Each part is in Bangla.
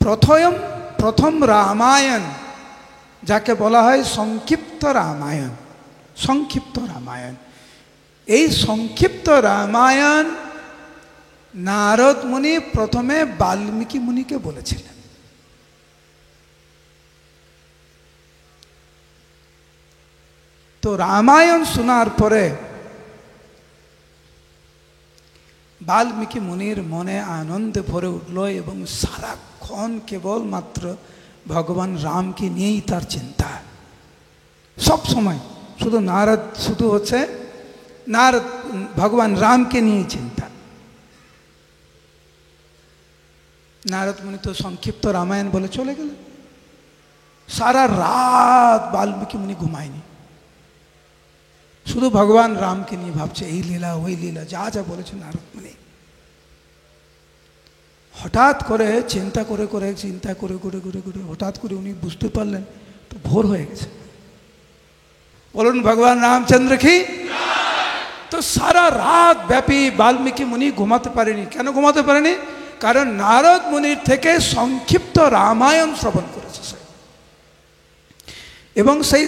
প্রথম রামায়ণ যাকে বলা হয় সংক্ষিপ্ত রামায়ণ, সংক্ষিপ্ত রামায়ণ, এই সংক্ষিপ্ত রামায়ণ নারদ মুনি প্রথমে বাল্মীকি মুনিকে বলেছিলেন। তো রামায়ণ শোনার পরে বাল্মীকি মুনির মনে আনন্দে ভরে উঠল এবং সারাক্ষণ কেবলমাত্র ভগবান রামকে নিয়েই তার চিন্তা, সব সময় শুধু নারদ ভগবান রামকে নিয়েই চিন্তা। নারদ মুনি তো সংক্ষিপ্ত রামায়ণ বলে চলে গেলেন। সারা রাত বাল্মীকি মুনি ঘুমায়নি, শুধু ভগবান রামকে নিয়ে ভাবছে, এই লীলা ওই লীলা, যা যা বলেছে নারদ মুনি। হঠাৎ করে চিন্তা করে হঠাৎ করে উনি বুঝতে পারলেন তো ভোর হয়ে গেছে। বলুন ভগবান রামচন্দ্র কি। তো সারা রাত ব্যাপী বাল্মীকি মুনি ঘুমাতে পারেনি। কেন ঘুমাতে পারেনি? কারণ নারদ মুনির থেকে সংক্ষিপ্ত রামায়ণ শ্রবণ করেছে সে, এবং সেই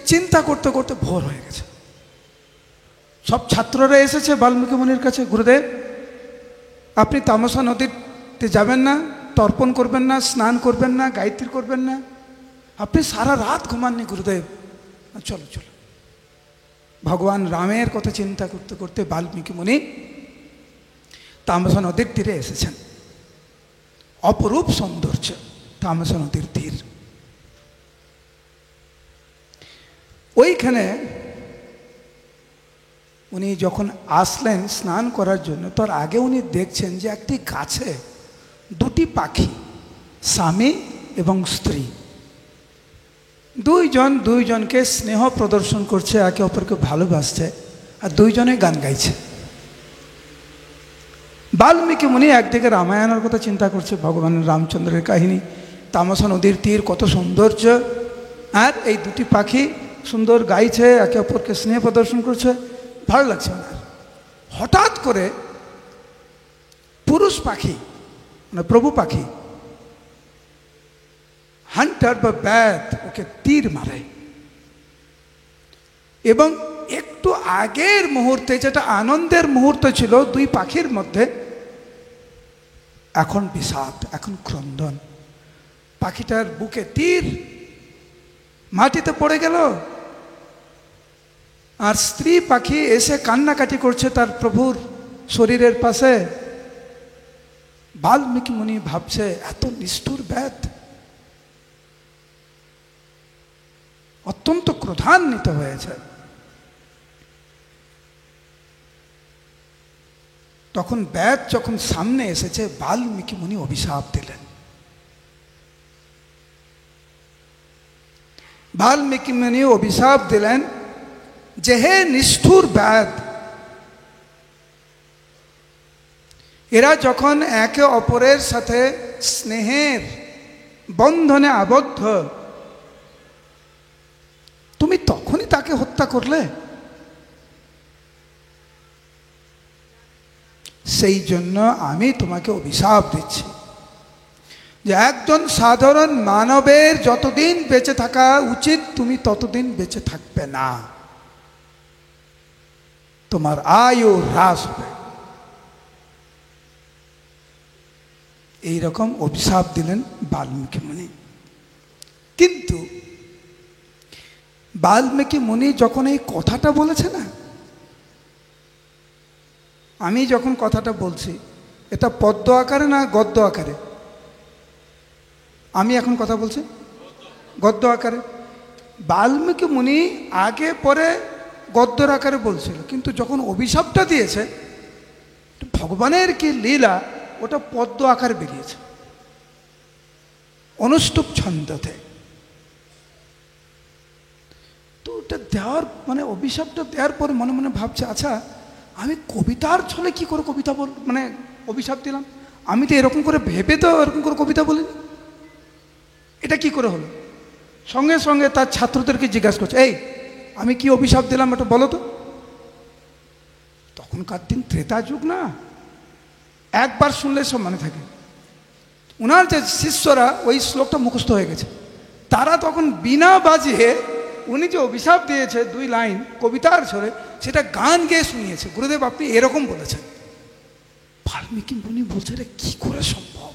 চিন্তা করতে করতে ভোর হয়ে গেছে। সব ছাত্ররা এসেছে বাল্মীকি মুনির কাছে, গুরুদেব আপনি তামসা নদীতে যাবেন না, তর্পণ করবেন না, স্নান করবেন না, গায়ত্রী করবেন না, আপনি সারা রাত ঘুমাননি গুরুদেব, চলো চলো। ভগবান রামের কথা চিন্তা করতে করতে বাল্মীকি মুনি তামসা নদীর তীরে এসেছেন। অপরূপ সৌন্দর্য তামসা নদীর তীর। ওইখানে উনি যখন আসলেন স্নান করার জন্য, তার আগে উনি দেখছেন যে একটি গাছে দুটি পাখি, স্বামী এবং স্ত্রী, দুইজনকে স্নেহ প্রদর্শন করছে, একে অপরকে ভালোবাসছে, আর দুইজনে গান গাইছে। বাল্মীকি মুনি একদিকে রামায়ণের কথা চিন্তা করছে, ভগবান রামচন্দ্রের কাহিনী, তামসা নদীর তীর কত সৌন্দর্য, আর এই দুটি পাখি সুন্দর গাইছে, একে অপরকে স্নেহ প্রদর্শন করছে, ভালো লাগছে ওনার। হঠাৎ করে পুরুষ পাখি, মানে প্রভু পাখি, হান্টার বা ব্যাট, ওকে তীর মারে, এবং একটু আগের মুহূর্তে যেটা আনন্দের মুহূর্ত ছিল দুই পাখির মধ্যে, এখন বিষাদ, এখন ক্রন্দন। পাখিটার বুকে তীর, মাটিতে পড়ে গেল, আর স্ত্রী পাখি এসে কান্নাকাটি করছে তার প্রভুর শরীরের পাশে। বাল্মীকি মুনি ভাবছে এত নিষ্ঠুর ব্যাধ, অত্যন্ত ক্রোধান্বিত হয়েছে। তখন ব্যাধ যখন সামনে এসেছে, বাল্মীকি মুনি অভিশাপ দিলেন। বাল্মীকি মুনি অভিশাপ দিলেন যে হে নিষ্ঠুর ব্যাধ, এরা যখন একে অপরের সাথে স্নেহের বন্ধনে আবদ্ধ, তুমি তখনই তাকে হত্যা করলে। সেই জন্য আমি তোমাকে অভিশাপ দিচ্ছি যে একজন সাধারণ মানবের যতদিন বেঁচে থাকা উচিত তুমি ততদিন বেঁচে থাকবে না, তোমার আয়ু হ্রাস হবে। এইরকম অভিশাপ দিলেন বাল্মীকি মুনি। কিন্তু বাল্মীকি মুনি যখন এই কথাটা বলেছে না, আমি যখন কথাটা বলছি এটা পদ্য আকারে না গদ্য আকারে? আমি এখন কথা বলছি গদ্য আকারে। বাল্মীকি মুনি আগে পরে গদ্যর আকারে বলছিল, কিন্তু যখন অভিশাপটা দিয়েছে, ভগবানের কি লীলা, ওটা পদ্য আকারে বেরিয়েছে, অনুষ্টুপ ছন্দতে। তো ওটা দেওয়ার মানে অভিশাপটা দেওয়ার পরে মনে মনে ভাবছে, আচ্ছা আমি কবিতার ছলে কি করে কবিতা মানে অভিশাপ দিলাম? আমি তো এরকম করে ভেবে তো এরকম করে কবিতা বলিনি, এটা কি করে হলো? সঙ্গে সঙ্গে তার ছাত্রদেরকে জিজ্ঞাসা করছে, এই আমি কি অভিশাপ দিলাম এটা বলো তো। তখনকার দিন ত্রেতা যুগ না, একবার শুনলে সব মনে থাকে। ওনার যে শিষ্যরা ওই শ্লোকটা মুখস্থ হয়ে গেছে, তারা তখন বিনা বাজিয়ে উনি যে অভিশাপ দিয়েছে 2 লাইন কবিতার ছড়ে, সেটা গান গেয়ে শুনিয়েছে। গুরুদেব আপনি এরকম বলেছেন। বাল্মীকি মুনি বলছে এটা কি করে সম্ভব?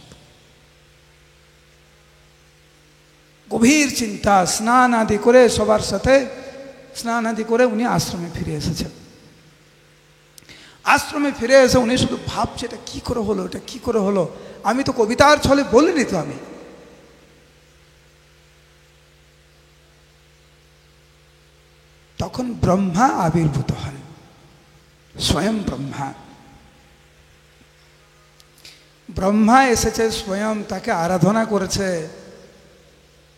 গভীর চিন্তা, স্নান আদি করে সবার সাথে স্নান আদি করে উনি আশ্রমে ফিরে এসেছেন। আশ্রমে ফিরে এসে উনি শুধু ভাবছে এটা কি করে হলো, এটা কি করে হলো, আমি তো কবিতার ছলে বলিনি তো। আমি তখন ব্রহ্মা আবির্ভূত হন, স্বয়ং ব্রহ্মা। ব্রহ্মা এসেছে স্বয়ং, তাকে আরাধনা করেছে,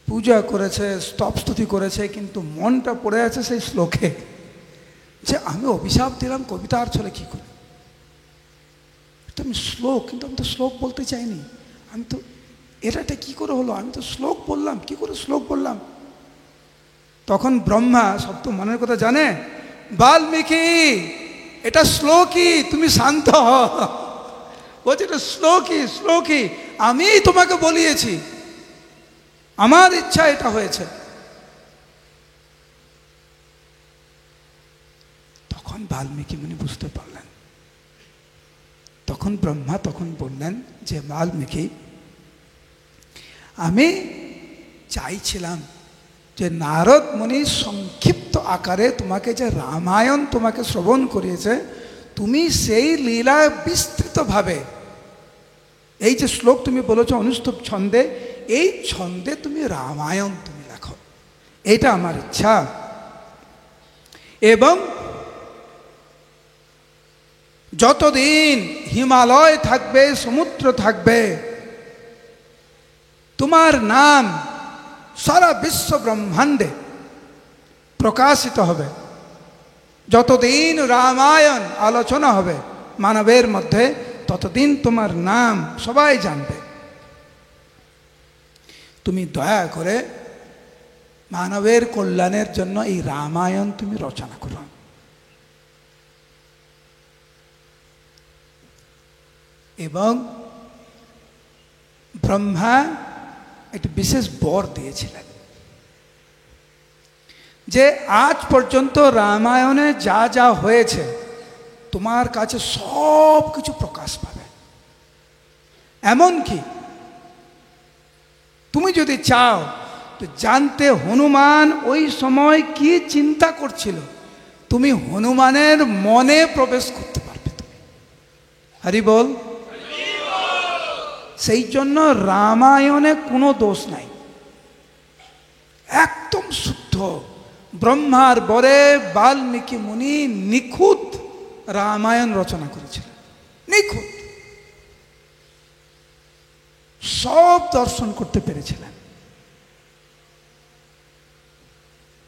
পূজা করেছে, স্তবস্তুতি করেছে, কিন্তু মনটা পড়ে আছে সেই শ্লোকে যে আমি অভিশাপ দিলাম কবিতার ছলে কি করে। এটা আমি শ্লোক, কিন্তু আমি তো শ্লোক বলতে চাইনি, আমি তো এটা কি করে হলো, আমি তো শ্লোক বললাম, কি করে শ্লোক বললাম। তখন ব্রহ্মা সব তো মনের কথা জানে, বাল্মীকি এটা শ্লোকই, তুমি শান্ত হও। বলছে এটা শ্লোকই, শ্লোকই, আমি তোমাকে বলিয়েছি, আমার ইচ্ছা এটা হয়েছে। তখন বাল্মীকি মুনি বুঝতে পারলেন। তখন ব্রহ্মা তখন বললেন যে বাল্মীকি, আমি চাইছিলাম যে নারদ মুনি সংক্ষিপ্ত আকারে তোমাকে যে রামায়ণ তোমাকে শ্রবণ করিয়েছে, তুমি সেই লীলা বিস্তৃতভাবে, এই যে শ্লোক তুমি বলেছো অনুষ্ঠুপ ছন্দে, এই ছন্দে তুমি রামায়ণ তুমি লেখো, এটা আমার ইচ্ছা। এবং যতদিন হিমালয় থাকবে, সমুদ্র থাকবে, তোমার নাম সারা বিশ্ব ব্রহ্মাণ্ডে প্রকাশিত হবে। যতদিন রামায়ণ আলোচনা হবে মানবের মধ্যে, ততদিন তোমার নাম সবাই জানবে। তুমি দয়া করে মানবের কল্যাণের জন্য এই রামায়ণ তুমি রচনা করো। এবং ব্রহ্মা একটি বিশেষ বর দিয়েছিলেন যে আজ পর্যন্ত রামায়ণে যা যা হয়েছে তোমার কাছে সব কিছু প্রকাশ পাবে। এমনকি তুমি যদি চাও তো জানতে হনুমান ওই সময় কি চিন্তা করছিল, তুমি হনুমানের মনে প্রবেশ করতে পারবে। তুমি হরি বল। সেই জন্য রামায়ণে কোনো দোষ নাই, একদম শুদ্ধ। ব্রহ্মার বরে বাল্মীকি মুনি নিখুঁত রামায়ণ রচনা করেছিলেন, নিখুঁত, সব দর্শন করতে পেরেছিলেন।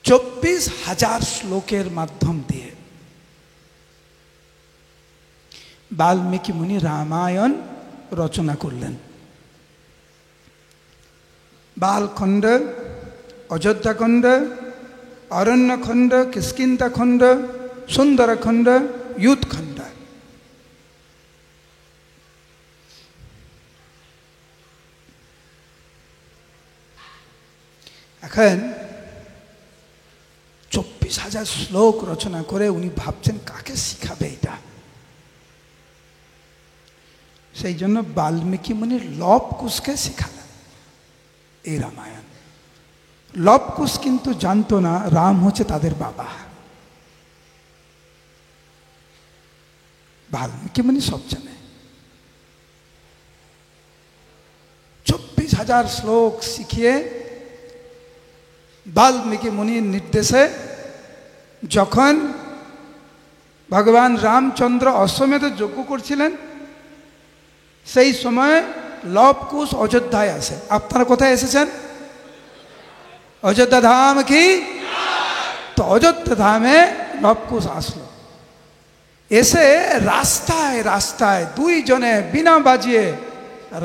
24,000 শ্লোকের মাধ্যম দিয়ে বাল্মীকি মুনি রামায়ণ রচনা করলেন। বালখণ্ড, অযোধ্যাখণ্ড, অরণ্যখণ্ড, কিষ্কিন্ধাখণ্ড, সুন্দরখণ্ড, ইয়ুথখণ্ড। এখন 24,000 শ্লোক রচনা করে উনি ভাবছেন কাকে শিখাবে এটা। সেই জন্য বাল্মীকি মুনি লব কুশকে শিখালেন এই রামায়ণ। লব কুশ কিন্তু জানতো না রাম হচ্ছে তাদের বাবা। বাল্মীকি মুনি সব জানে। 24,000 শ্লোক শিখিয়ে বাল্মীকি মুনির নির্দেশে যখন ভগবান রামচন্দ্র অশ্বমেধ যজ্ঞ করছিলেন, সেই সময় লব কুশ অযোধ্যায় আসে। আপনারা কোথায় এসেছেন? অযোধ্যা ধাম কি? তো অযোধ্যা ধামে লব কুশ আসলো। এসে রাস্তায় রাস্তায় দুইজনে বিনা বাজিয়ে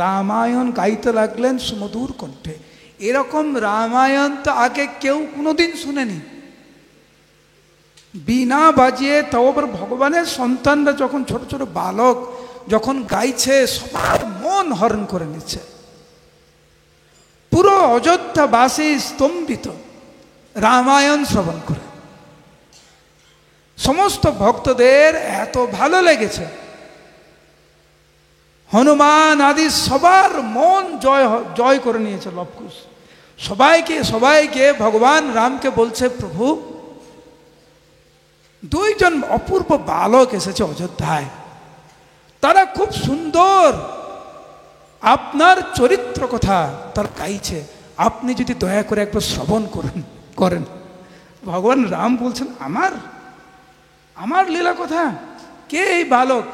রামায়ণ গাইতে লাগলেন সুমধুর কণ্ঠে। এরকম রামায়ণ তো আগে কেউ কোনোদিন শুনেনি। বিনা বাজিয়ে, তাও আবার ভগবানের সন্তানরা যখন ছোট ছোট বালক যখন গাইছে, সবার মন হরণ করে নিচ্ছে। পুরো অযোধ্যাবাসী স্তম্ভিত রামায়ণ শ্রবণ করে। সমস্ত ভক্তদের এত ভালো লেগেছে, হনুমান আদি সবার মন জয় করে নিয়েছে লবকুশ। সবাইকে ভগবান রামকে বলছে, প্রভু দুইজন অপূর্ব বালক এসেছে অযোধ্যায়, তারা খুব সুন্দর আপনার চরিত্র কথা তার গাইছে, আপনি যদি দয়া করে একবার শ্রবণ করেন। ভগবান রাম বলছেন, আমার লীলা কথা, কে এই বালক?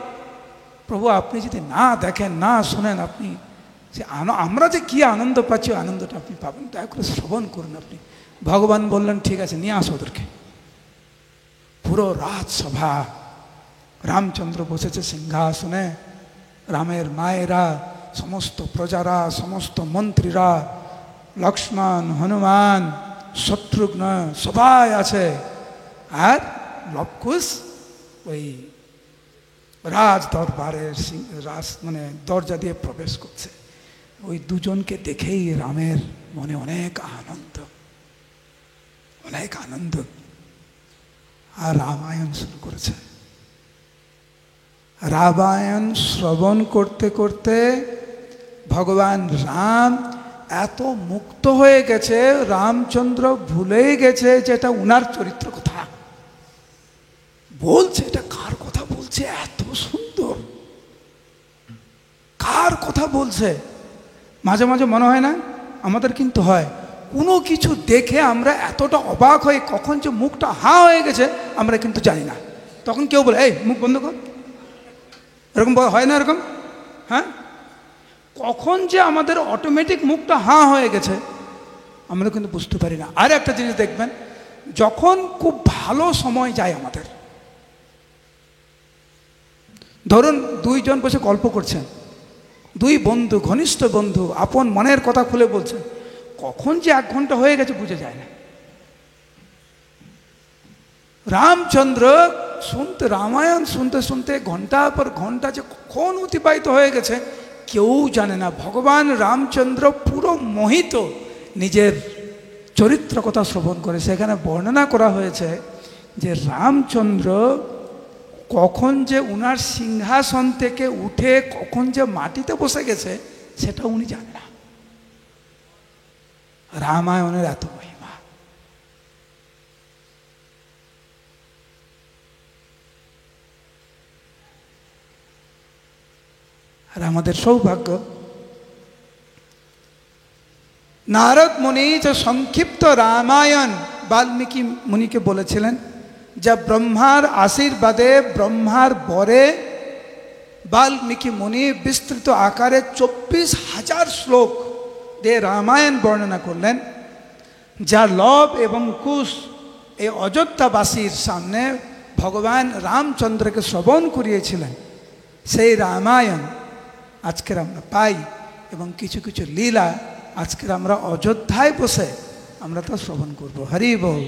প্রভু আপনি যদি না দেখেন, না শোনেন, আপনি যে আমরা যে কি আনন্দ পাচ্ছি, আনন্দটা আপনি পাবেন, দয়া করে শ্রবণ করুন আপনি। ভগবান বললেন, ঠিক আছে, নিয়ে আসো ওদেরকে। পুরো রাজসভা, রামচন্দ্র বসেছে সিংহাসনে, রামের মায়েরা, সমস্ত প্রজারা, সমস্ত মন্ত্রীরা, লক্ষ্মণ, হনুমান, শত্রুঘ্ন সবাই আছে। আর লবকুশ ওই রাজ দরবারের মানে দরজা দিয়ে প্রবেশ করছে। ওই দুজনকে দেখেই রামের মনে অনেক আনন্দ, আর রামায়ণ শুরু করেছে। রামায়ণ শ্রবণ করতে করতে ভগবান রাম এত মুক্ত হয়ে গেছে, রামচন্দ্র ভুলেই গেছে যেটা উনার চরিত্র কথা বলছে। এটা কার কথা বলছে? এত সুন্দর, কার কথা বলছে? মাঝে মাঝে মনে হয় না, আমাদের কিন্তু হয়, কোনো কিছু দেখে আমরা এতটা অবাক হয়ে কখন যে মুখটা হয়ে গেছে আমরা কিন্তু জানি না। তখন কেউ বলে, এই মুখ বন্ধ কর, এরকম হয় না? এরকম, হ্যাঁ, কখন যে আমাদের অটোমেটিক মুখটা হয়ে গেছে আমরা কিন্তু বুঝতে পারি না। আর একটা জিনিস দেখবেন, যখন খুব ভালো সময় যায় আমাদের, ধরুন দুইজন বসে গল্প করছেন, দুই বন্ধু, ঘনিষ্ঠ বন্ধু, আপন মনের কথা খুলে বলছেন, কখন যে 1 ঘন্টা হয়ে গেছে বুঝে যায় না। রামচন্দ্র রামায়ণ শুনতে শুনতে ঘন্টার পর ঘন্টা যে কখন অতিবাহিত হয়ে গেছে কেউ জানে না। ভগবান রামচন্দ্র পুরো মোহিত নিজের চরিত্র কথা শ্রবণ করে। সেখানে বর্ণনা করা হয়েছে যে রামচন্দ্র কখন যে উনার সিংহাসন থেকে উঠে কখন যে মাটিতে বসে গেছে সেটা উনি জানেন না। রামায়ণের এত মহিমা। আর আমাদের সৌভাগ্য, নারদ মুনি যে সংক্ষিপ্ত রামায়ণ বাল্মীকি মুনিকে বলেছিলেন, যা ব্রহ্মার আশীর্বাদে, ব্রহ্মার বরে বাল্মীকি মুনি বিস্তৃত আকারে 24,000 শ্লোক দিয়ে রামায়ণ বর্ণনা করলেন, যা লব এবং কুশ এই অযোধ্যাবাসীর সামনে ভগবান রামচন্দ্রকে শ্রবণ করিয়েছিলেন। সেই রামায়ণ আজকের আমরা পাই, এবং কিছু কিছু লীলা আজকের আমরা অযোধ্যায় বসে আমরা তা শ্রবণ করব। হরি বল।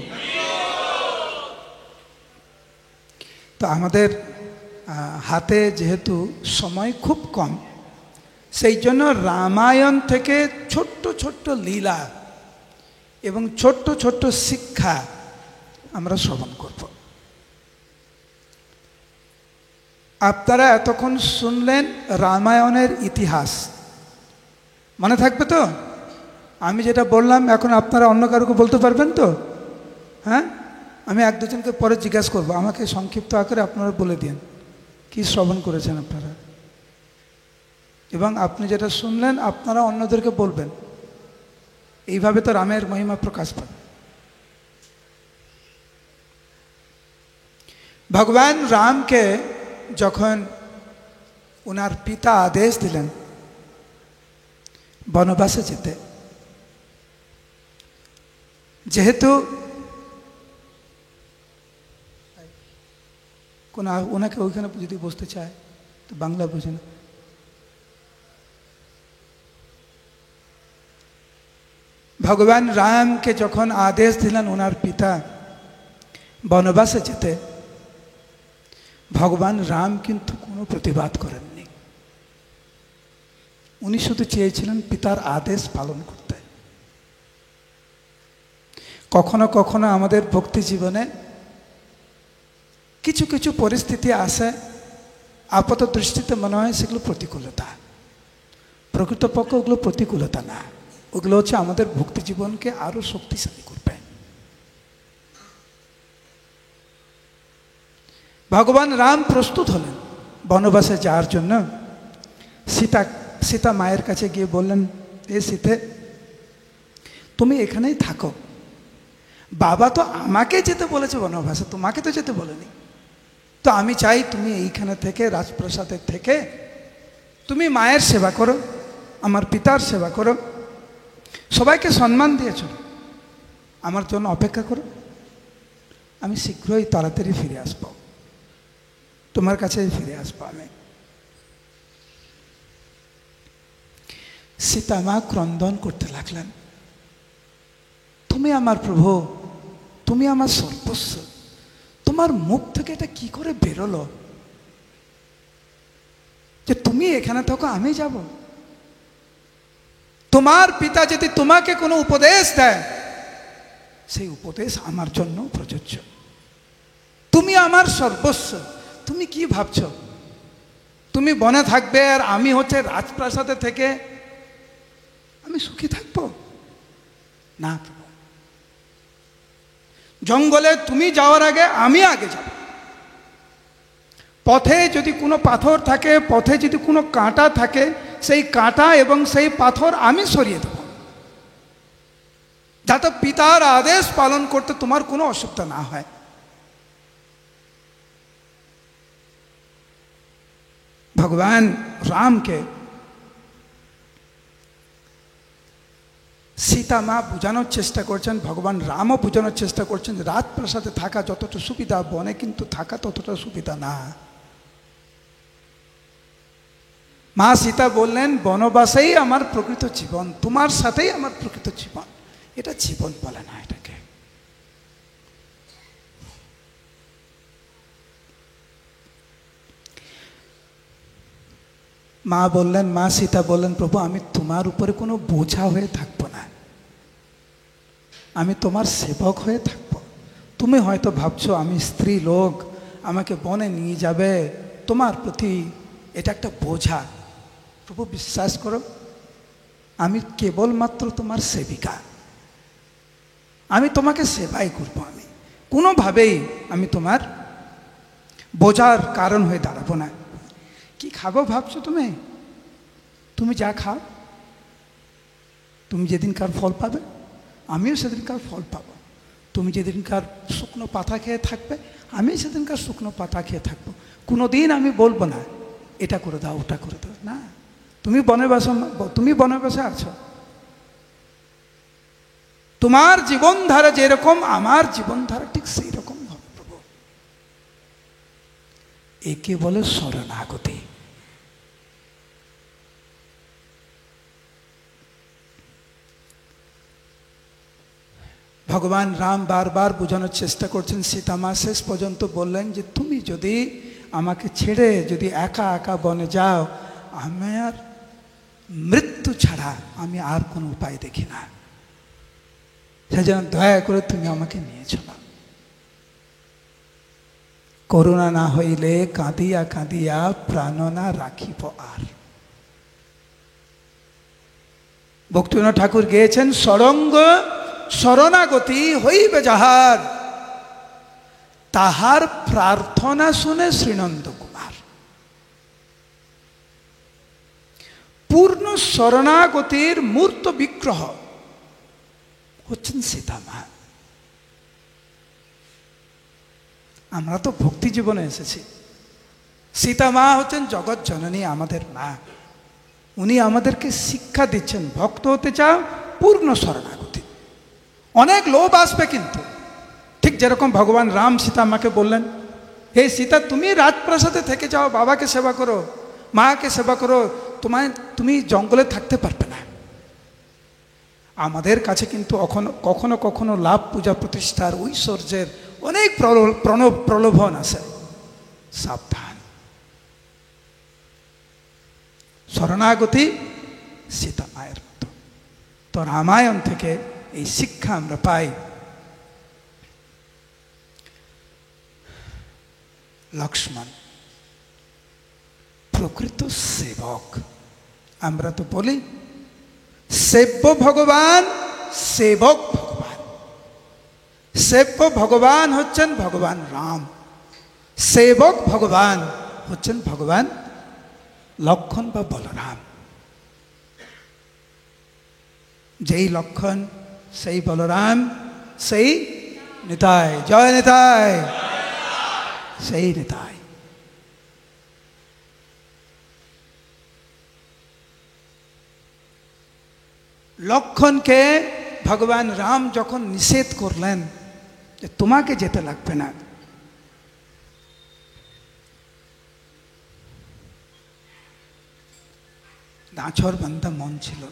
তো আমাদের হাতে যেহেতু সময় খুব কম, সেই জন্য রামায়ণ থেকে ছোট্ট ছোট্ট লীলা এবং ছোট্ট ছোট্ট শিক্ষা আমরা শ্রবণ করব। আপনারা এতক্ষণ শুনলেন রামায়ণের ইতিহাস, মনে থাকবে তো? আমি যেটা বললাম এখন আপনারা অন্য কারোকে বলতে পারবেন তো? হ্যাঁ, আমি 1-2জনকে পরে জিজ্ঞাসা করবো, আমাকে সংক্ষিপ্ত আকারে আপনারা বলে দিন কি শ্রবণ করেছেন আপনারা, এবং আপনি যেটা শুনলেন আপনারা অন্যদেরকে বলবেন। এইভাবে তো রামের মহিমা প্রকাশ পাবে। ভগবান রামকে যখন ওনার পিতা আদেশ দিলেন বনবাসে যেতে, যেহেতু কোন ওনাকে ওইখানে যদি বসতে চায় তো বাংলা বোঝে না। ভগবান রামকে যখন আদেশ দিলেন ওনার পিতা বনবাসে যেতে, ভগবান রাম কিন্তু কোনো প্রতিবাদ করেননি। উনি শুধু চেয়েছিলেন পিতার আদেশ পালন করতে। কখনো কখনো আমাদের ভক্তি জীবনে কিছু কিছু পরিস্থিতি আসে, আপাত দৃষ্টিতে মনে হয় সেগুলো প্রতিকূলতা, প্রকৃতপক্ষে ওগুলো প্রতিকূলতা না, ওগুলো হচ্ছে আমাদের ভক্তি জীবনকে আরো শক্তিশালী করবে। ভগবান রাম প্রস্তুত হলেন বনবাসে যাওয়ার জন্য। সীতা মায়ের কাছে গিয়ে বললেন, এ সীতে, তুমি এখানেই থাকো, বাবা তো আমাকে যেতে বলেছে বনবাসে, তোমাকে তো যেতে বলেনি, তো আমি চাই তুমি এইখানে থেকে, রাজপ্রাসাদের থেকে তুমি মায়ের সেবা করো, আমার পিতার সেবা করো, সবাইকে সম্মান দিয়ে চলো, আমার জন্য অপেক্ষা করো, আমি শীঘ্রই তাড়াতাড়ি ফিরে আসবো, তোমার কাছে ফিরে আসবো আমি। সীতা মা ক্রন্দন করতে লাগলেন, তুমি আমার প্রভু, তুমি আমার সর্বস্ব, তোমার মুখ থেকে এটা কি করে বেরোলো যে তুমি এখানে থাকো আমি যাব? তোমার পিতা যদি তোমাকে কোনো উপদেশ দেয়, সেই উপদেশ আমার জন্য প্রযোজ্য। তুমি আমার সর্বস্ব, তুমি কি ভাবছো তুমি বনে থাকবে আর আমি হচ্ছে রাজপ্রাসাদে থেকে আমি সুখী থাকবো? না প্রভু, জঙ্গলে তুমি যাওয়ার আগে আমি আগে যাব। পথে যদি কোনো পাথর থাকে, পথে যদি কোনো কাঁটা থাকে, সেই কাঁটা এবং সেই পাথর আমি সরিয়ে দেব, যাতে পিতার আদেশ পালন করতে তোমার কোনো অসুবিধা না হয়। ভগবান রামকে সীতা মা বোঝানোর চেষ্টা করছেন, ভগবান রামও বোঝানোর চেষ্টা করছেন যে রাজপ্রাসাদে থাকা যতটা সুবিধা, বনে কিন্তু থাকা ততটা সুবিধা না। মা সীতা বললেন, বনবাসেই আমার প্রকৃত জীবন, তোমার সাথেই আমার প্রকৃত জীবন, এটা জীবন বলে না এটাকে। মা বললেন, মা সীতা বললেন, প্রভু আমি তোমার উপরে কোনো বোঝা হয়ে থাকবো না, আমি তোমার সেবক হয়ে থাকবো। তুমি হয়তো ভাবছো আমি স্ত্রী লোক, আমাকে বনে নিয়ে যাবে, তোমার প্রতি এটা একটা বোঝা। প্রভু বিশ্বাস করো, আমি কেবলমাত্র তোমার সেবিকা, আমি তোমাকে সেবাই করবো, আমি কোনোভাবেই আমি তোমার বোঝার কারণ হয়ে দাঁড়াবো না। কি খাবো ভাবছো তুমি? তুমি যা খাও, তুমি যেদিনকার ফল পাবে আমিও সেদিনকার ফল পাবো। তুমি যেদিনকার শুকনো পাতা খেয়ে থাকবে আমি সেদিনকার শুকনো পাতা খেয়ে থাকবো। কোনোদিন আমি বলবো না এটা করে দাও ওটা করে দাও, না। তুমি বনবাসে আছো, তোমার জীবনধারা যেরকম আমার জীবনধারা ঠিক সেই রকম হবে প্রভু। একে বলে শরণাগতি। ভগবান রাম বারবার বোঝানোর চেষ্টা করছেন, সীতা মা শেষ পর্যন্ত বললেন যে তুমি যদি আমাকে ছেড়ে যদি একা একা বনে যাও, আমার মৃত্যু ছাড়া আমি আর কোনো উপায় দেখি না, সেজন্য দয়া করে তুমি আমাকে নিয়ে চলো। করুণা না হইলে কাঁদিয়া কাঁদিয়া প্রাণ না রাখিব আর। ভক্তিবিনোদ ঠাকুর গেয়েছেন, সরঙ্গ শরণাগতি হইবে যাহার, তাহার প্রার্থনা শুনে শ্রীনন্দ কুমার। পূর্ণ শরণাগতির মূর্ত বিগ্রহ হচ্ছেন সীতা মা। আমরা তো ভক্তি জীবনে এসেছি, সীতা মা হচ্ছেন জগৎ জননী, আমাদের মা। উনি আমাদেরকে শিক্ষা দিচ্ছেন, ভক্ত হতে চাও পূর্ণ শরণাগতি। অনেক লোভ আসবে কিন্তু, ঠিক যেরকম ভগবান রাম সীতা মাকে বললেন, হে সীতা তুমি রাজপ্রাসাদে থেকে যাও, বাবাকে সেবা করো, মাকে সেবা করো, তুমি জঙ্গলে থাকতে পারবে না। আমাদের কাছে কিন্তু কখনো কখনো লাভ, পূজা প্রতিষ্ঠার, ঐশ্বর্যের অনেক প্রলোভন আছে, সাবধান। শরণাগতি সীতা মায়ের মতো। তো রামায়ণ থেকে এই শিক্ষা আমরা পাই লক্ষ্মণ প্রকৃত সেবক। আমরা তো বলি সেব্য ভগবান, সেবক ভগবান। সেব্য ভগবান হচ্ছেন ভগবান রাম, সেবক ভগবান হচ্ছেন ভগবান লক্ষ্মণ বা বলরাম। যেই লক্ষ্মণ সেই বলরাম সেই নিতাই, জয় নিতাই, সেই নিতাই। লক্ষ্মণকে ভগবান রাম যখন নিষেধ করলেন যে তোমাকে যেতে লাগবে না, নাছর বান্দা মন ছিল,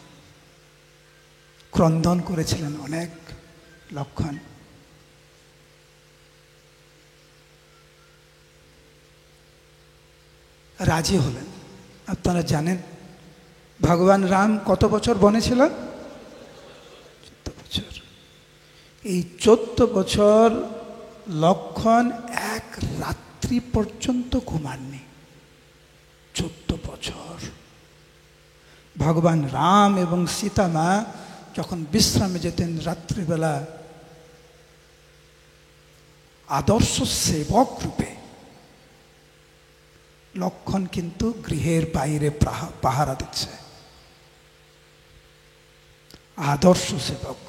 ক্রন্দন করেছিলেন অনেক লক্ষ্মণ। রাজি হলেন। আপনারা জানেন ভগবান রাম কত বছর বনে ছিল? 14 বছর। এই 14 বছর লক্ষ্মণ এক রাত্রি পর্যন্ত ঘুমাননি। 14 বছর ভগবান রাম এবং সীতা মা যখন বিশ্রামে যেতেন রাত্রিবেলা, আদর্শ সেবক রূপে লক্ষ্মণ কিন্তু গৃহের বাইরে পাহারা দিচ্ছে। আদর্শ সেবক।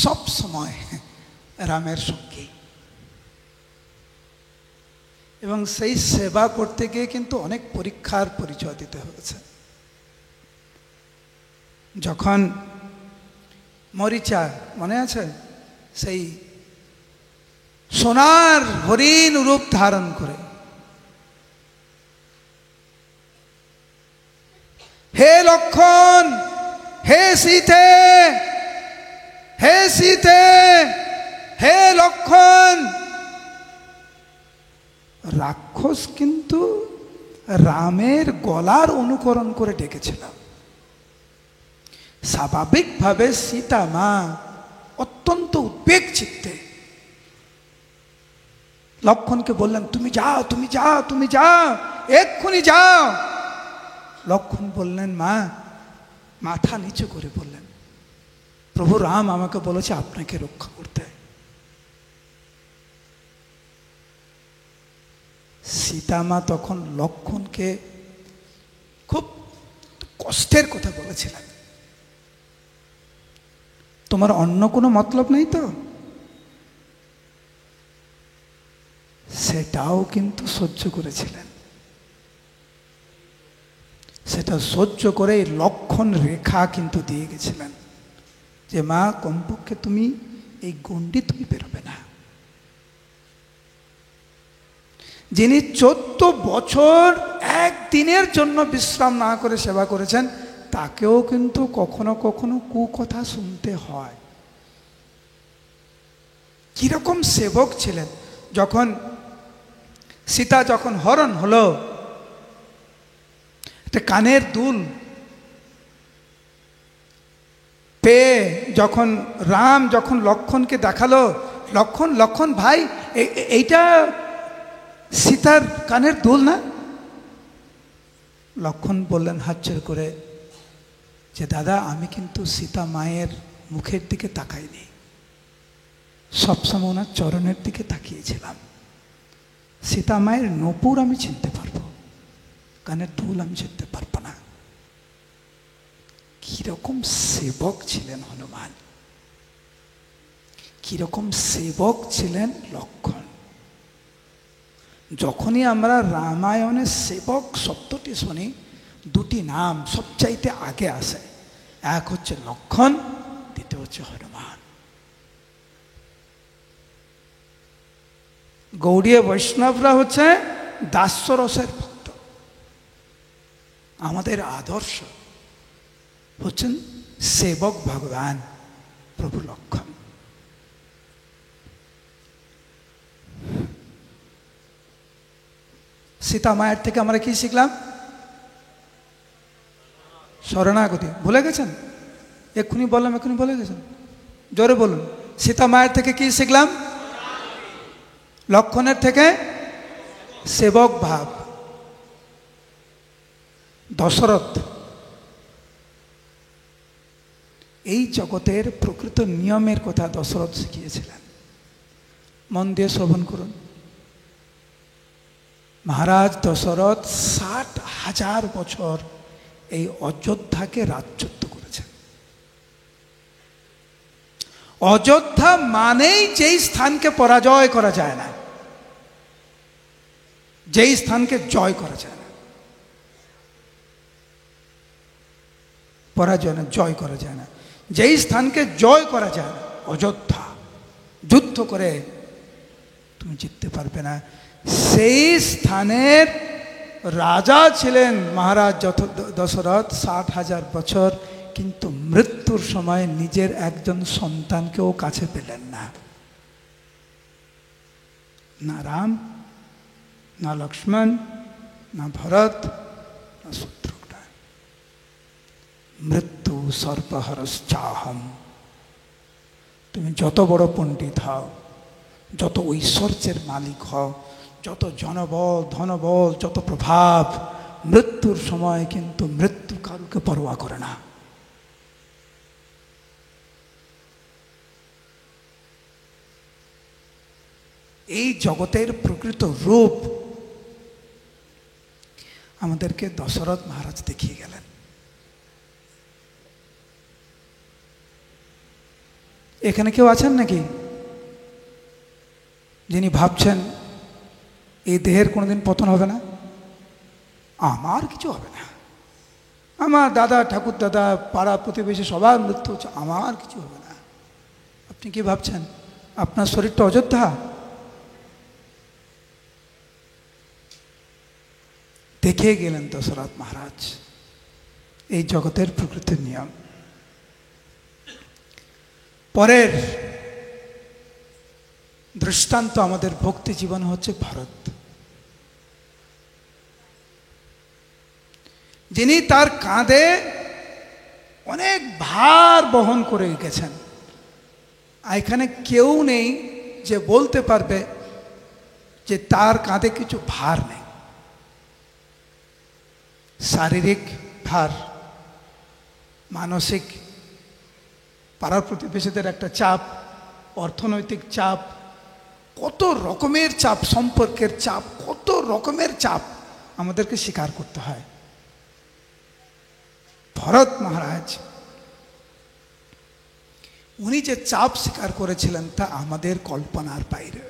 সব সময় রামের সঙ্গে, এবং সেই সেবা করতে গিয়ে কিন্তু অনেক পরীক্ষার পরিচয় দিতে হয়েছে। যখন মরিচা, মনে আছে, সেই সোনার হরিণ রূপ ধারণ করে, হে লক্ষ্মণ, হে সীতে, হে সীতে, হে লক্ষ্মণ। রাক্ষস কিন্তু রামের গলার অনুকরণ করে ডেকেছিল। স্বাভাবিকভাবে সীতা মা অত্যন্ত উদ্বেগ চিত্তে লক্ষ্মণকে বললেন, তুমি যাও, তুমি যাও, তুমি যাও, এক্ষুনি যাও। লক্ষ্মণ বললেন, মা, মাথা নিচু করে বললেন, প্রভু রাম আমাকে বলেছে আপনাকে রক্ষা করতে। সীতা মা তখন লক্ষ্মণকে খুব কষ্টের কথা বলেছিলেন, তোমার অন্য কোনো মতলব নেই তো? সেটাও কিন্তু সহ্য করেছিলেন। সেটা সহ্য করে লক্ষ্মণ রেখা কিন্তু দিয়ে গেছিলেন যে মা, কমপক্ষে তুমি এই গণ্ডি তুমি বেরোবে না। যিনি 14 বছর একদিনের জন্য বিশ্রাম না করে সেবা করেছেন, তাকেও কিন্তু কখনো কখনো কুকথা শুনতে হয়। কিরকম সেবক ছিলেন! যখন সীতা যখন হরণ হলো, একটা কানের দুল পেয়ে যখন রাম যখন লক্ষ্মণকে দেখালো, লক্ষ্মণ, লক্ষ্মণ ভাই, এইটা সীতার কানের দুল না? লক্ষ্মণ বললেন হাত ছেড়ে করে যে দাদা, আমি কিন্তু সীতা মায়ের মুখের দিকে তাকাইনি, সবসময় ওনার চরণের দিকে তাকিয়েছিলাম। সীতা মায়ের নূপুর আমি চিনতে পারবো, কানের দুল আমি চিনতে পারবো না। কিরকম সেবক ছিলেন হনুমান, কিরকম সেবক ছিলেন লক্ষ্মণ। যখনই আমরা রামায়ণের সেবক শব্দটি শুনি, দুটি নাম সবচাইতে আগে আসে। এক হচ্ছে লক্ষ্মণ, দ্বিতীয় হচ্ছে হনুমান। গৌড়ীয় বৈষ্ণবরা হচ্ছে দাস্যরসের ভক্ত। আমাদের আদর্শ হচ্ছেন সেবক ভগবান প্রভু লক্ষ্মণ। সীতা মায়ের থেকে আমরা কি শিখলাম? শরণাগতি। ভুলে গেছেন? এক্ষুনি বললাম, এক্ষুনি বলে গেছেন। জোরে বলুন, সীতা মায়ের থেকে কি শিখলাম? লক্ষণের থেকে সেবক ভাব। দশরথ এই জগতের প্রকৃত নিয়মের কথা দশরথ শিখিয়েছিলেন। মন দিয়ে শ্রবণ করুন। মহারাজ দশরথ 60,000 বছর এই অযোধ্যাকে রাজত্ব করেছেন। অযোধ্যা মানেই যেই স্থানকে পরাজয় করা যায় না, যেই স্থানকে জয় করা যায় না, পরাজয় না, জয় করা যায় না, যেই স্থানকে জয় করা যায় না, অযোধ্যা। যুদ্ধ করে তুমি জিততে পারবে না। সেই স্থানের রাজা ছিলেন মহারাজ দশরথ 60,000 বছর, কিন্তু মৃত্যুর সময় নিজের একজন সন্তানকেও কাছে পেলেন না। না রাম, না লক্ষ্মণ, না ভরত, না শত্রুঘ্ন। মৃত্যু সর্বহরশ্চাহম। তুমি যত বড় পণ্ডিত হও, যত ঐশ্বর্যের মালিক হও, যত জনবল, ধনবল, যত প্রভাব, মৃত্যুর সময় কিন্তু মৃত্যু কারুকে পরোয়া করে না। এই জগতের প্রকৃত রূপ আমাদেরকে দশরথ মহারাজ দেখিয়ে গেলেন। এখানে কেউ আছেন নাকি যিনি ভাবছেন এই দেহের কোনোদিন পতন হবে না? আমার কিছু হবে না, আমার দাদা ঠাকুর দাদা পাড়া প্রতিবেশী সবার মৃত্যু হচ্ছে, আমার কিছু হবে না। আপনি কি ভাবছেন আপনার শরীরটা অযোধ্যা? দেখে গেলেন দশরথ মহারাজ এই জগতের প্রকৃতির নিয়ম। পরের দৃষ্টান্ত আমাদের ভক্তি জীবন হচ্ছে ভরত, যিনি তার কাঁধে অনেক ভার বহন করে গেছেন। এখানে কেউ নেই যে বলতে পারবে যে তার কাঁধে কিছু ভার নেই। শারীরিক ভার, মানসিক, পাড়ার প্রতিবেশীদের একটা চাপ, অর্থনৈতিক চাপ, কত রকমের চাপ, সম্পর্কের চাপ, কত রকমের চাপ আমাদেরকে স্বীকার করতে হয়। ভরত মহারাজ উনি যে চাপ স্বীকার করেছিলেন তা আমাদের কল্পনার বাইরে।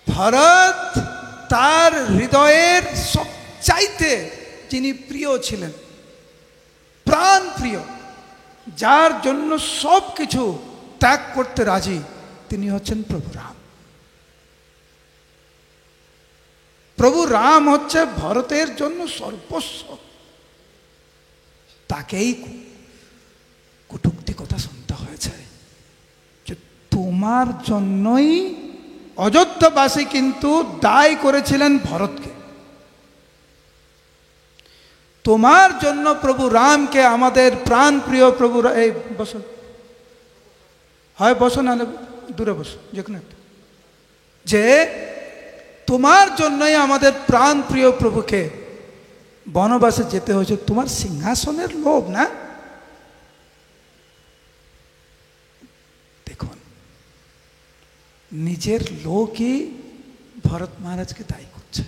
ভরত তার হৃদয়ের সবচাইতে যিনি প্রিয় ছিলেন, প্রাণ প্রিয়, যার জন্য সব কিছু ত্যাগ করতে রাজি, তিনি হচ্ছেন প্রভু রাম। প্রভু রাম হচ্ছে ভরতের জন্য সর্বস্ব। তাকেই কটূক্তি কথা শুনতে হয়েছে যে তোমার জন্যই অযোধ্যাবাসী কিন্তু দায় করেছিলেন ভরতকে। তোমার জন্য প্রভু রামকে, আমাদের প্রাণ প্রিয় প্রভু, এই বসো, হয় বসো না দূরে বসো, যে কোনো একটা, যে তোমার জন্যই আমাদের প্রাণ প্রিয় প্রভুকে বনবাসে যেতে হয়েছে, তোমার সিংহাসনের লোভ না? দেখুন, নিজের লোকই ভরত মহারাজকে দায়ী করছে।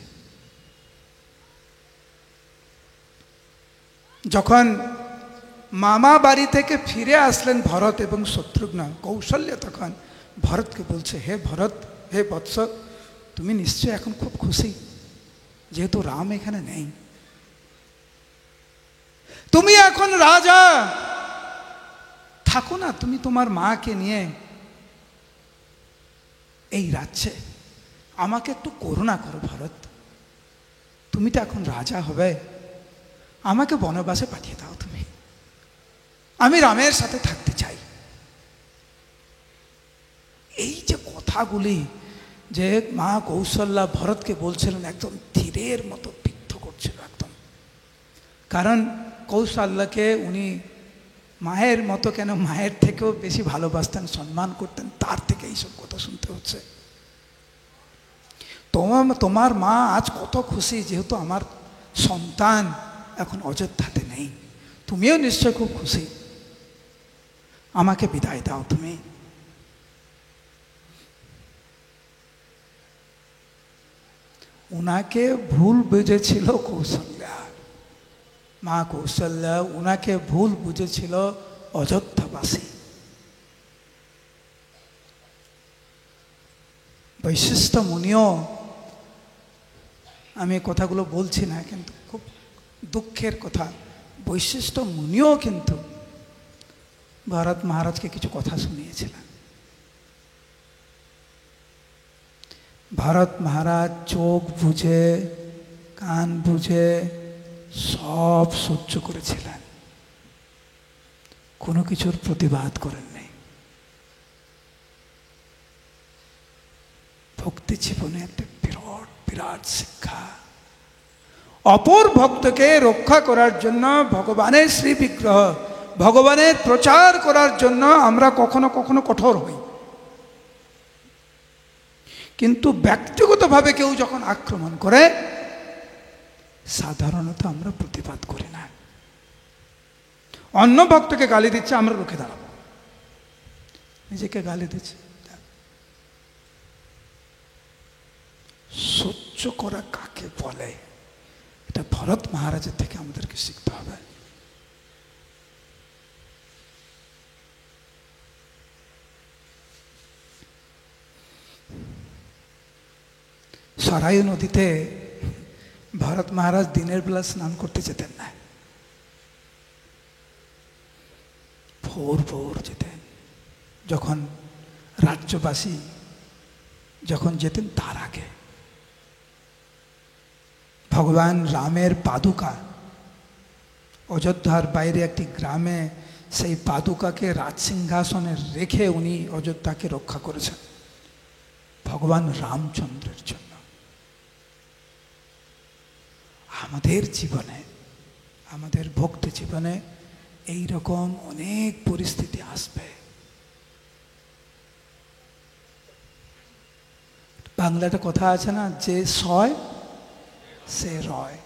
যখন মামা বাড়ি থেকে ফিরে আসলেন ভরত এবং শত্রুঘ্ন, কৌশল্য তখন ভরতকে বলছে, হে ভরত, হে বৎস, তুমি নিশ্চয় এখন খুব খুশি যেহেতু রাম এখানে নেই। তুমি এখন রাজা, থাকো না তুমি তোমার মাকে নিয়ে এই রাজ্যে, আমাকে একটু করুণা করো ভরত, তুমি তো এখন রাজা হবে, আমাকে বনবাসে পাঠিয়ে দাও তুমি, আমি রামের সাথে থাকতে চাই। এই যে কথাগুলি যে মা কৌশল্যা ভরতকে বলছিলেন, একদম তীরের মতো বিদ্ধ করছিল একদম। কারণ কৌশল্যাকে উনি মায়ের মতো কেন, মায়ের থেকেও বেশি ভালোবাসতেন, সম্মান করতেন, তার থেকে এইসব কথা শুনতে হচ্ছে। তোমার মা আজ কত খুশি, যেহেতু আমার সন্তান এখন অযোধ্যাতে নেই। তুমিও নিশ্চয় খুব খুশি। আমাকে বিদায় দাও তুমি। উনাকে ভুল বুঝেছিল কৌশল্যা, মা কৌশল্যা উনাকে ভুল বুঝেছিল অযোধ্যাবাসী। বৈশিষ্ট্য মুনিও, আমি কথাগুলো বলছি না, কিন্তু খুব দুঃখের কথা, বৈশিষ্ট্য মুনিও কিন্তু ভরত মহারাজকে কিছু কথা শুনিয়েছিলেন। ভরত মহারাজ চোখ বুঝে কান বুঝে সব সহ্য করেছিলেন, কোনো কিছুর প্রতিবাদ করেননি। ভক্তি জীবনে একটা বিরাট বিরাট শিক্ষা। অপর ভক্তকে রক্ষা করার জন্য, ভগবানের শ্রী বিগ্রহ, ভগবানের প্রচার করার জন্য আমরা কখনো কখনো কঠোর হই, কিন্তু ব্যক্তিগতভাবে কেউ যখন আক্রমণ করে সাধারণত আমরা প্রতিবাদ করি না। অন্য ভক্তকে গালি দিচ্ছে, আমরা রুখে দাঁড়াবো। নিজেকে গালি দিচ্ছে, সহ্য করা কাকে বলে, এটা ভরত মহারাজের থেকে আমাদেরকে শিখতে হবে। সরায়ু নদীতে ভরত মহারাজ দিনের বেলা স্নান করতে যেতেন না, ভোর ভোর যেতেন। যখন রাজ্যবাসী যখন যেতেন তার আগে। ভগবান রামের পাদুকা অযোধ্যার বাইরে একটি গ্রামে, সেই পাদুকাকে রাজসিংহাসনে রেখে উনি অযোধ্যাকে রক্ষা করেছেন ভগবান রামচন্দ্রের জন্য। আমাদের জীবনে, আমাদের ভক্তি জীবনে এই রকম অনেক পরিস্থিতি আসবে। বাংলাতে কথা আছে না, যে সয় সে রয়।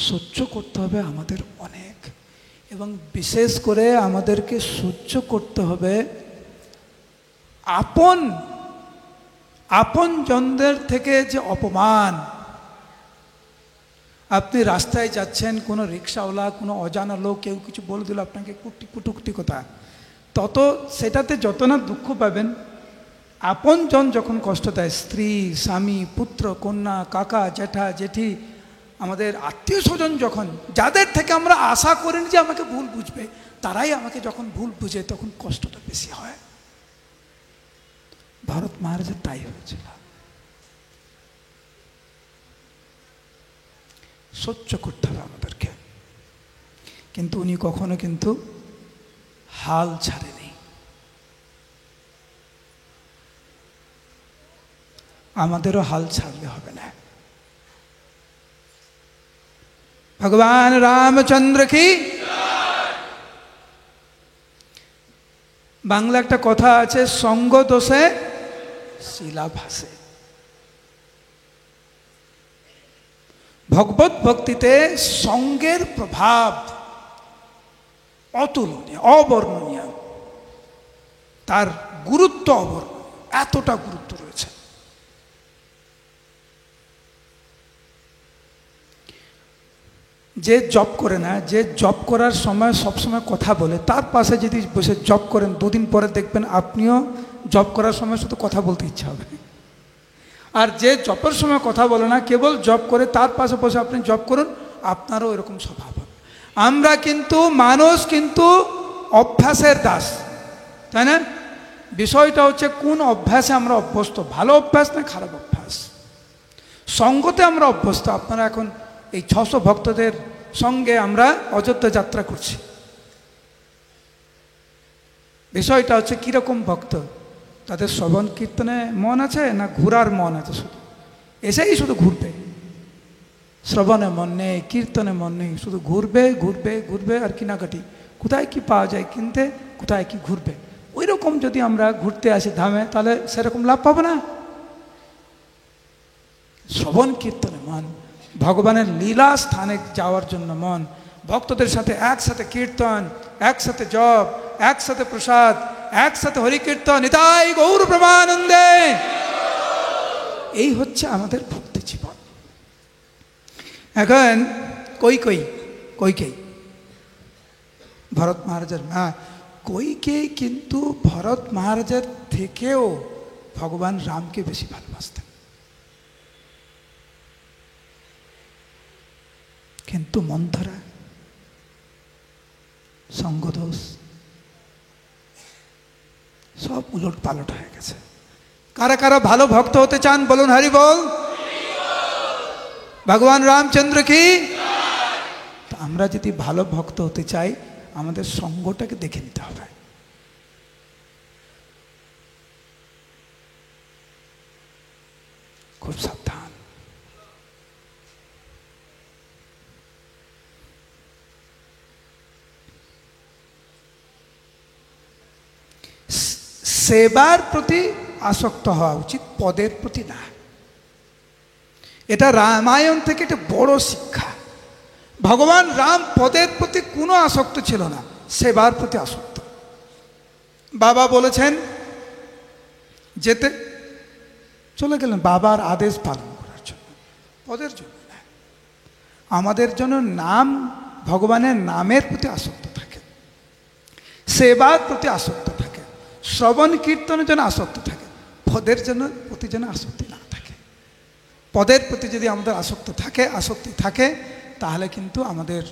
সহ্য করতে হবে আমাদের অনেক, এবং বিশেষ করে আমাদেরকে সহ্য করতে হবে আপন জনদের থেকে যে অপমান। আপনি রাস্তায় যাচ্ছেন, কোনো রিক্সাওয়ালা, কোনো অজানা লোক কেউ কিছু বলে দিল আপনাকে কুটুকুটি কথা, সেটাতে যত না দুঃখ পাবেন, আপনজন যখন কষ্ট দেয়, স্ত্রী, স্বামী, পুত্র, কন্যা, কাকা, জ্যাঠা, জেঠি, আমাদের আত্মীয় স্বজন, যখন যাদের থেকে আমরা আশা করিনি যে আমাকে ভুল বুঝবে, তারাই আমাকে যখন ভুল বুঝে, তখন কষ্টটা বেশি হয়। ভরত মহারাজের তাই হয়েছিল। সহ্য করতে হবে আমাদেরকে, কিন্তু উনি কখনো কিন্তু হাল ছাড়েনি। আমাদেরও হাল ছাড়লে হবে না। ভগবান রামচন্দ্র কি। বাংলা একটা কথা আছে, সঙ্গ দোষে শিলা ভাসে। ভগবত ভক্তিতে সঙ্গের প্রভাব অতুলনীয়, অবর্ণনীয়, তার গুরুত্ব অবর্ণনীয়, এতটা গুরুত্ব রয়েছে। যে জব করে না, যে জব করার সময় সবসময় কথা বলে, তার পাশে যদি বসে জব করেন, দুদিন পরে দেখবেন আপনিও জব করার সময় শুধু কথা বলতে ইচ্ছা হবে। আর যে জবের সময় কথা বলে না, কেবল জব করে, তার পাশে বসে আপনি জব করুন, আপনারও এরকম স্বভাব হবে। আমরা কিন্তু মানুষ, কিন্তু অভ্যাসের দাস, তাই না? বিষয়টা হচ্ছে কোন অভ্যাসে আমরা অভ্যস্ত, ভালো অভ্যাস না খারাপ অভ্যাস। সঙ্গতে আমরা অভ্যস্ত। আপনারা এখন এই 600 ভক্তদের সঙ্গে আমরা অযোধ্যা যাত্রা করছি। বিষয়টা হচ্ছে কীরকম ভক্ত, তাদের শ্রবণ কীর্তনে মন আছে না ঘোরার মন আছে, শুধু এসেই শুধু ঘুরবে। শ্রবণে মন নেই, কীর্তনে মন নেই, শুধু ঘুরবে ঘুরবে ঘুরবে আর কেনাকাটি, কোথায় কি পাওয়া যায় কিনতে, কোথায় কি ঘুরবে। ওই রকম যদি আমরা ঘুরতে আসি ধামে, তাহলে সেরকম লাভ পাবো না। শ্রবণ কীর্তনে মন, ভগবানের লীলা স্থানে যাওয়ার জন্য মন, ভক্তদের সাথে একসাথে কীর্তন, একসাথে জপ, একসাথে প্রসাদ, একসাথে হরিকীর্তন, নিতাই গৌর প্রেমানন্দে, এই হচ্ছে আমাদের ভক্তি জীবন। এখন কৈকেয়ী ভরত মহারাজের মা, কৈকেয়ী কিন্তু ভরত মহারাজের থেকেও ভগবান রামকে বেশি ভালোবাসতেন। কিন্তু মন্থরা সঙ্গদোষ, সব উলট পালট হয়ে গেছে। কারা কারা ভালো ভক্ত হতে চান বলুন হরি বল। ভগবান রামচন্দ্র কি। তো আমরা যদি ভালো ভক্ত হতে চাই, আমাদের সঙ্গটাকে দেখে নিতে হবে। খুব সাবধান। সেবার প্রতি আসক্ত হওয়া উচিত, পদের প্রতি না। এটা রামায়ণ থেকে একটা বড় শিক্ষা। ভগবান রাম পদের প্রতি কোনো আসক্ত ছিল না, সেবার প্রতি আসক্ত। বাবা বলেছেন যেতে, চলে গেলেন বাবার আদেশ পালন করার জন্য, পদের জন্য না। আমাদের জন্য নাম, ভগবানের নামের প্রতি আসক্ত থাকে, সেবার প্রতি আসক্ত থাকে, শ্রবণ কীর্তনের জন্য আসক্ত থাকে, পদের জন্য প্রতি যেন আসক্তি না থাকে। পদের প্রতি যদি আমাদের আসক্তি থাকে, তাহলে কিন্তু আমাদের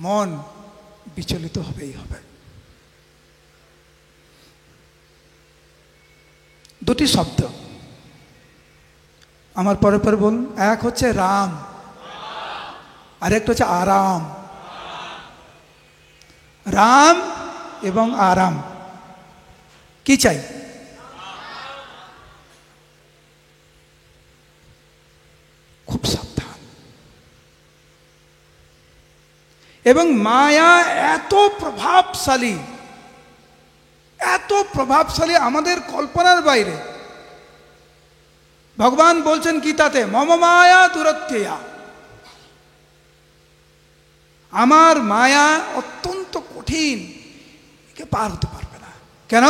মন বিচলিত হবেই হবে। দুটি শব্দ আমার পরে পরে বলুন। এক হচ্ছে রাম, আর একটা হচ্ছে আরাম। রাম এবং আরাম কি চাই? খুব সাবধান। এবং মায়া এত প্রভাবশালী, এত প্রভাবশালী, আমাদের কল্পনার বাইরে। ভগবান বলছেন গীতাতে, মম মায়া দুরত্যয়া, আমার মায়া অত্যন্ত কঠিন, একে পার হতে পারবে না। কেন?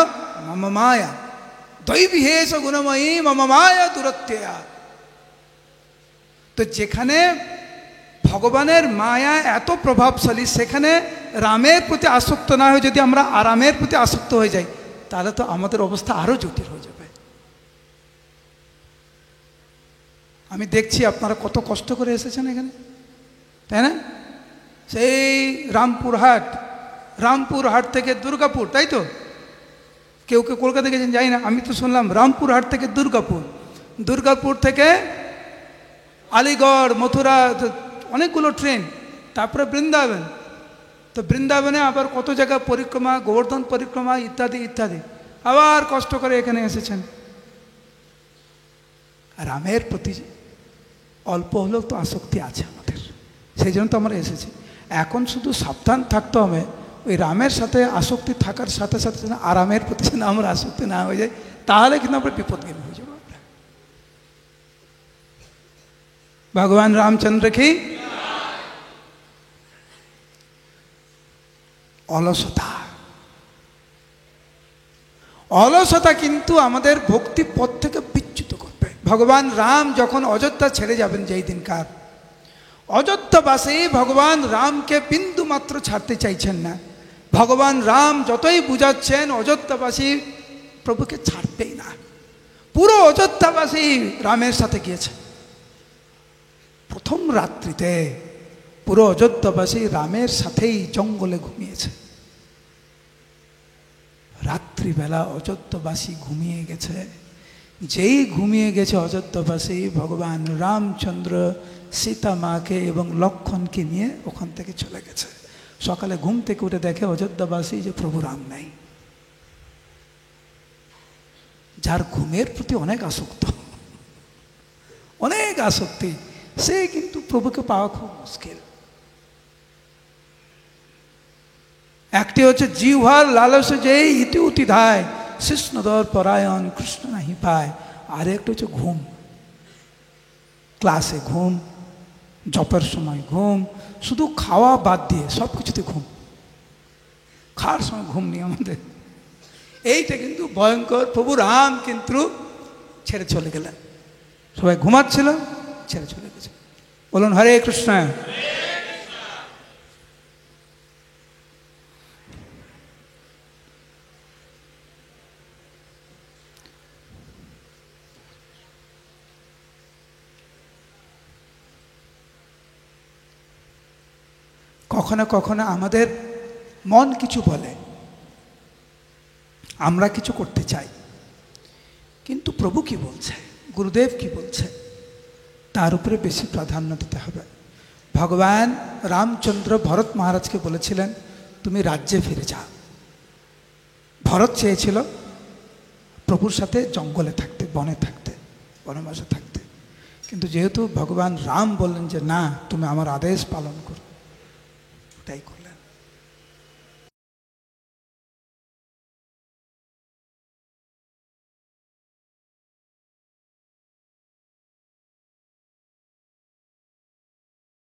মম মায়া দৈবিহেশ গুণময়ী মম মায়া দুরত্যয়া। তো যেখানে ভগবানের মায়া এত প্রভাবশালী, সেখানে রামের প্রতি আসক্ত না হয়ে যদি আমরা আরামের প্রতি আসক্ত হয়ে যাই, তাহলে তো আমাদের অবস্থা আরো জটিল হয়ে যাবে। আমি দেখছি আপনারা কত কষ্ট করে এসেছেন এখানে, তাই না? সেই রামপুরহাট থেকে দুর্গাপুর, তাই তো? কেউ কেউ কলকাতা গেছেন যাই না, আমি তো শুনলাম রামপুরহাট থেকে দুর্গাপুর থেকে আলিগড়, মথুরা, অনেকগুলো ট্রেন, তারপরে বৃন্দাবন। তো বৃন্দাবনে আবার কত জায়গা পরিক্রমা, গোবর্ধন পরিক্রমা ইত্যাদি ইত্যাদি, আবার কষ্ট করে এখানে এসেছেন। রামের প্রতি অল্প হলেও তো আসক্তি আছে আমাদের, সেই জন্য তো আমরা এসেছি। এখন শুধু সাবধান থাকতে হবে, ওই রামের সাথে আসক্তি থাকার সাথে সাথে যেন আরামের প্রতি যেন আমরা আসক্তি না হয়ে যায়, তাহলে কিন্তু আমরা বিপদগামী হয়ে যাবো। ভগবান রামচন্দ্র কি। অলসতা কিন্তু আমাদের ভক্তি পথ থেকে বিচ্যুত করবে। ভগবান রাম যখন অযোধ্যা ছেড়ে যাবেন, যেই দিনকার, অযোধ্যাবাসী ভগবান রামকে বিন্দু মাত্র ছাড়তে চাইছেন না। ভগবান রাম যতই বুঝাচ্ছেন, অযোধ্যাবাসী প্রভুকে ছাড়বেই না। পুরো অযোধ্যাবাসী রামের সাথে গিয়েছে। প্রথম রাত্রিতে পুরো অযোধ্যাবাসী রামের সাথেই জঙ্গলে ঘুমিয়েছে। রাত্রিবেলা অযোধ্যাবাসী ঘুমিয়ে গেছে। যেই ঘুমিয়ে গেছে অযোধ্যাবাসী, ভগবান রামচন্দ্র সীতা মাকে এবং লক্ষ্মণকে নিয়ে ওখান থেকে চলে গেছে। সকালে ঘুম থেকে উঠে দেখে অযোধ্যাবাসী যে প্রভু রাম নাই। যার ঘুমের প্রতি অনেক আসক্তি, সে কিন্তু প্রভুকে পাওয়া খুব মুশকিল। একটি হচ্ছে জিহ্বার লালসে যেই ইতি উতি ধায়, শিষ্ণদর পরায়ণ কৃষ্ণ নাহি পায়। আর একটা হচ্ছে ঘুম, ক্লাসে ঘুম, জপের সময় ঘুম, শুধু খাওয়া বাদ দিয়ে সব কিছুতে ঘুম। খাওয়ার সময় ঘুম নেই আমাদের, এইটা কিন্তু ভয়ঙ্কর। প্রভু রাম কিন্তু ছেড়ে চলে গেলেন, সবাই ঘুমাচ্ছিল, ছেড়ে চলে গেছে। বলুন হরে কৃষ্ণ। কখনো কখনো আমাদের মন কিছু বলে, আমরা কিছু করতে চাই, কিন্তু প্রভু কি বলছে, গুরুদেব কি বলছে, তার উপরে বেশি প্রাধান্য দিতে হবে। ভগবান রামচন্দ্র ভরত মহারাজকে বলেছিলেন তুমি রাজ্যে ফিরে যাও। ভরত চেয়েছিল প্রভুর সাথে জঙ্গলে থাকতে, বনে থাকতে, বনবাসে থাকতে, কিন্তু যেহেতু ভগবান রাম বললেন যে না, তুমি আমার আদেশ পালন করো, ওটাই করলেন।